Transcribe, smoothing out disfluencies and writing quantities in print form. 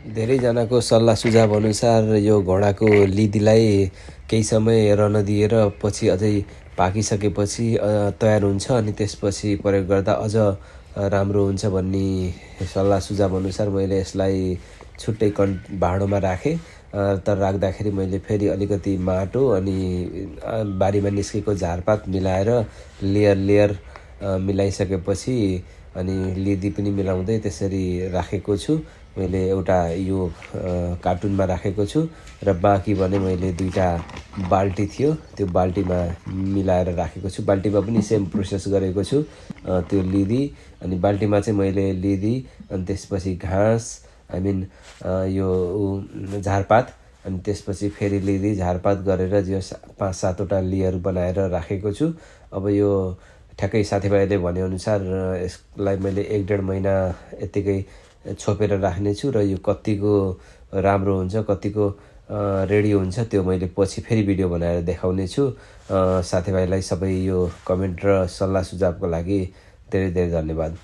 धेरैजनाको सल्लाह सुझाव अनुसार यो घोडाको लिदीलाई केही समय रहन दिएर पछि अझै पाकिसकेपछि तयार हुन्छ अनि त्यसपछि प्रयोग गर्दा अझ राम्रो हुन्छ भन्ने सल्लाह सुझाव अनुसार मैले यसलाई छुट्टै भाँडोमा राखेँ। तर राख्दाखेरि मैले फेरि अलिकति माटो अनि बारीमा निस्केको झारपात मिलाएर लेयर मिलाइसकेपछि अनि लिदी पनि मिलाउँदै त्यसरी राखेको छु। मैले एउटा यो कार्टुनमा राखेको छु र बाँकी भने मैले दुईटा बाल्टी थियो त्यो बाल्टीमा मिलाएर राखेको छु। बाल्टीमा पनि सेम प्रोसेस गरेको छु। त्यो लिदी अनि बाल्टीमा चाहिँ मैले लिदी अनि त्यसपछि घाँस यो झारपात अनि त्यसपछि फेरि लिदी झारपात गरेर यो 5-7वटा लेयर बनाएर राखेको छु। अब यो ठ्याक्कै साथीभाइले भनेअनुसार यसलाई मैले 1-1.5 महिना यत्तिकै छोपेर राख्नेछु र यो कतिको राम्रो हुन्छ कतिको रेडी हुन्छ त्यो मैले पछि फेरि भिडियो बनाएर देखाउने छु। साथीभाइलाई सबै यो कमेन्ट र सल्लाह सुझावको लागि धेरै धेरै धन्यवाद।